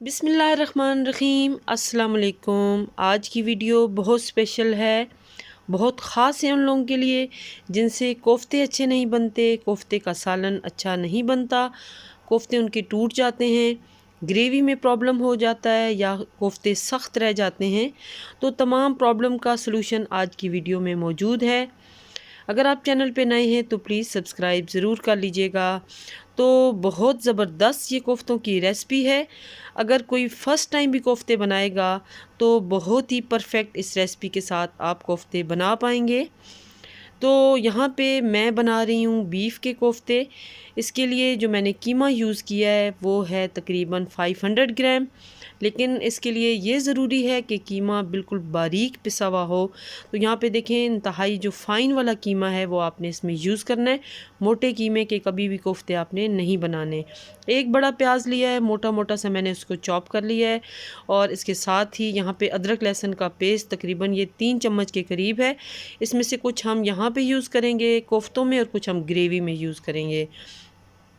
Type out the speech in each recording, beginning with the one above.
बिस्मिल्लाहिर्रहमानिर्रहीम अस्सलाम वालेकुम। आज की वीडियो बहुत स्पेशल है, बहुत ख़ास है उन लोगों के लिए जिनसे कोफ्ते अच्छे नहीं बनते, कोफ्ते का सालन अच्छा नहीं बनता, कोफ्ते उनके टूट जाते हैं, ग्रेवी में प्रॉब्लम हो जाता है या कोफ्ते सख्त रह जाते हैं। तो तमाम प्रॉब्लम का सलूशन आज की वीडियो में मौजूद है। अगर आप चैनल पे नए हैं तो प्लीज़ सब्सक्राइब ज़रूर कर लीजिएगा। तो बहुत ज़बरदस्त ये कोफ्तों की रेसिपी है। अगर कोई फ़र्स्ट टाइम भी कोफ्ते बनाएगा तो बहुत ही परफेक्ट इस रेसिपी के साथ आप कोफ्ते बना पाएंगे। तो यहाँ पे मैं बना रही हूँ बीफ के कोफ्ते। इसके लिए जो मैंने कीमा यूज़ किया है वो है तकरीबन 500 ग्राम। लेकिन इसके लिए ये ज़रूरी है कि कीमा बिल्कुल बारीक पिसा हुआ हो। तो यहाँ पे देखें इंतहाई जो फ़ाइन वाला कीमा है वो आपने इसमें यूज़ करना है। मोटे कीमे के कभी भी कोफ्ते आपने नहीं बनाने। एक बड़ा प्याज लिया है, मोटा मोटा सा मैंने उसको चॉप कर लिया है। और इसके साथ ही यहाँ पे अदरक लहसुन का पेस्ट तकरीबन ये 3 चम्मच के करीब है। इसमें से कुछ हम यहाँ पे यूज़ करेंगे कोफ्तों में और कुछ हम ग्रेवी में यूज़ करेंगे।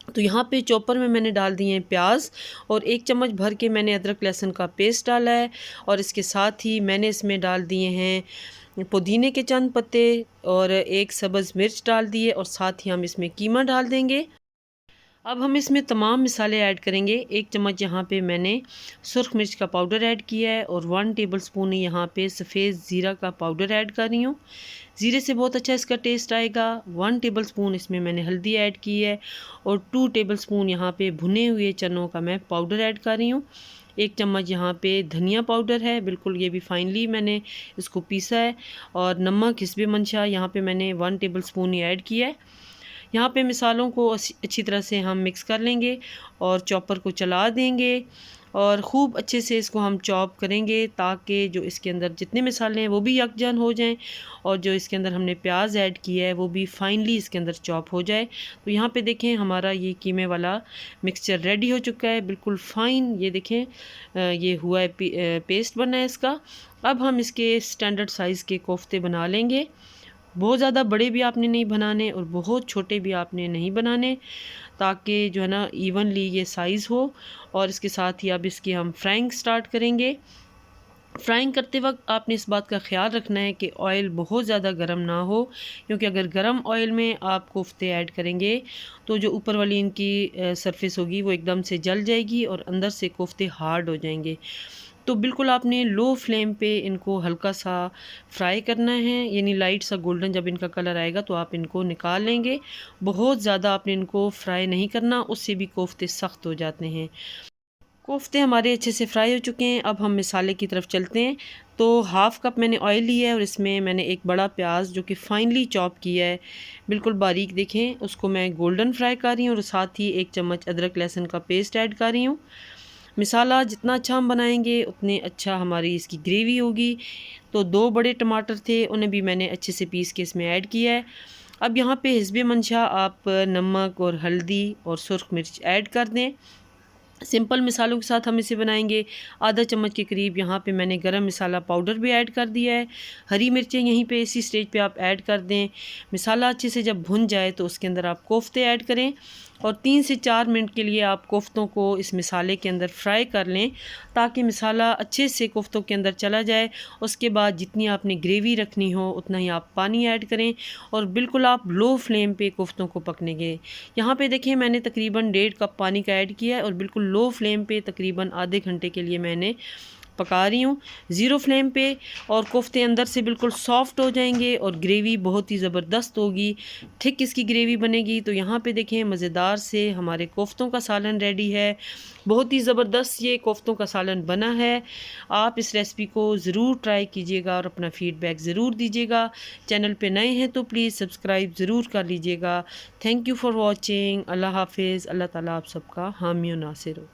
तो यहाँ पे चॉपर में मैंने डाल दिए हैं प्याज और 1 चम्मच भर के मैंने अदरक लहसुन का पेस्ट डाला है। और इसके साथ ही मैंने इसमें डाल दिए हैं पुदीने के चंद पत्ते और 1 सब्ज़ मिर्च डाल दिए और साथ ही हम इसमें कीमा डाल देंगे। अब हम इसमें तमाम मिसाले ऐड करेंगे। 1 चम्मच यहाँ पे मैंने सुर्ख मिर्च का पाउडर ऐड किया है और 1 टेबलस्पून यहाँ पे सफ़ेद ज़ीरा का पाउडर ऐड कर रही हूँ। ज़ीरे से बहुत अच्छा इसका टेस्ट आएगा। 1 टेबलस्पून इसमें मैंने हल्दी ऐड की है और 2 टेबलस्पून यहाँ पे भुने हुए चनों का मैं पाउडर ऐड कर रही हूँ। 1 चम्मच यहाँ पे धनिया पाउडर है, बिल्कुल ये भी फाइनली मैंने इसको पीसा है। और नमक हिस्बे मंशा यहाँ पे मैंने 1 टेबलस्पून ही ऐड किया है। यहाँ पे मिसालों को अच्छी तरह से हम मिक्स कर लेंगे और चॉपर को चला देंगे और ख़ूब अच्छे से इसको हम चॉप करेंगे ताकि जो इसके अंदर जितने मिसाले हैं वो भी यकजान हो जाएं और जो इसके अंदर हमने प्याज ऐड किया है वो भी फाइनली इसके अंदर चॉप हो जाए। तो यहाँ पे देखें हमारा ये कीमे वाला मिक्सचर रेडी हो चुका है, बिल्कुल फ़ाइन। ये देखें ये हुआ है, पेस्ट बना है इसका। अब हम इसके स्टैंडर्ड साइज़ के कोफ्ते बना लेंगे। बहुत ज़्यादा बड़े भी आपने नहीं बनाने और बहुत छोटे भी आपने नहीं बनाने, ताकि जो है ना इवनली ये साइज़ हो। और इसके साथ ही अब इसकी हम फ्राइंग स्टार्ट करेंगे। फ्राइंग करते वक्त आपने इस बात का ख्याल रखना है कि ऑयल बहुत ज़्यादा गर्म ना हो, क्योंकि अगर गर्म ऑयल में आप कोफ्ते ऐड करेंगे तो जो ऊपर वाली इनकी सरफेस होगी वो एकदम से जल जाएगी और अंदर से कोफ्ते हार्ड हो जाएंगे। तो बिल्कुल आपने लो फ्लेम पे इनको हल्का सा फ्राई करना है, यानी लाइट सा गोल्डन जब इनका कलर आएगा तो आप इनको निकाल लेंगे। बहुत ज़्यादा आपने इनको फ्राई नहीं करना, उससे भी कोफ्ते सख्त हो जाते हैं। कोफ्ते हमारे अच्छे से फ्राई हो चुके हैं। अब हम मिसाले की तरफ चलते हैं। तो हाफ़ कप मैंने ऑयल लिया है और इसमें मैंने एक बड़ा प्याज जो कि फाइनली चॉप किया है, बिल्कुल बारीक देखें, उसको मैं गोल्डन फ्राई कर रही हूँ और साथ ही 1 चम्मच अदरक लहसुन का पेस्ट ऐड कर रही हूँ। मिसाला जितना अच्छा हम बनाएंगे उतने अच्छा हमारी इसकी ग्रेवी होगी। तो 2 बड़े टमाटर थे, उन्हें भी मैंने अच्छे से पीस के इसमें ऐड किया है। अब यहाँ पे हिस्बे मंशा आप नमक और हल्दी और सुर्ख मिर्च ऐड कर दें। सिंपल मिसालों के साथ हम इसे बनाएंगे। आधा चम्मच के करीब यहाँ पे मैंने गरम मसाला पाउडर भी ऐड कर दिया है। हरी मिर्चें यहीं पे इसी स्टेज पे आप ऐड कर दें। मिसाला अच्छे से जब भुन जाए तो उसके अंदर आप कोफ्ते ऐड करें और 3 से 4 मिनट के लिए आप कोफ्तों को इस मिसाले के अंदर फ्राई कर लें, ताकि मिसाला अच्छे से कोफ्तों के अंदर चला जाए। उसके बाद जितनी आपने ग्रेवी रखनी हो उतना ही आप पानी ऐड करें और बिल्कुल आप लो फ्लेम पे कोफ्तों को पकनेंगे। यहाँ पे देखें मैंने तकरीबन 1.5 कप पानी का ऐड किया है और बिल्कुल लो फ्लेम पे तकरीबन आधे घंटे के लिए मैंने पका रही हूँ, ज़ीरो फ्लेम पे। और कोफ्ते अंदर से बिल्कुल सॉफ्ट हो जाएंगे और ग्रेवी बहुत ही ज़बरदस्त होगी, थिक इसकी ग्रेवी बनेगी। तो यहाँ पे देखें मज़ेदार से हमारे कोफ्तों का सालन रेडी है। बहुत ही ज़बरदस्त ये कोफ्तों का सालन बना है। आप इस रेसिपी को ज़रूर ट्राई कीजिएगा और अपना फ़ीडबैक ज़रूर दीजिएगा। चैनल पे नए हैं तो प्लीज़ सब्सक्राइब ज़रूर कर लीजिएगा। Thank you for watching. अल्लाह हाफिज़। अल्लाह ताला आप सबका हामी और नासिर हो।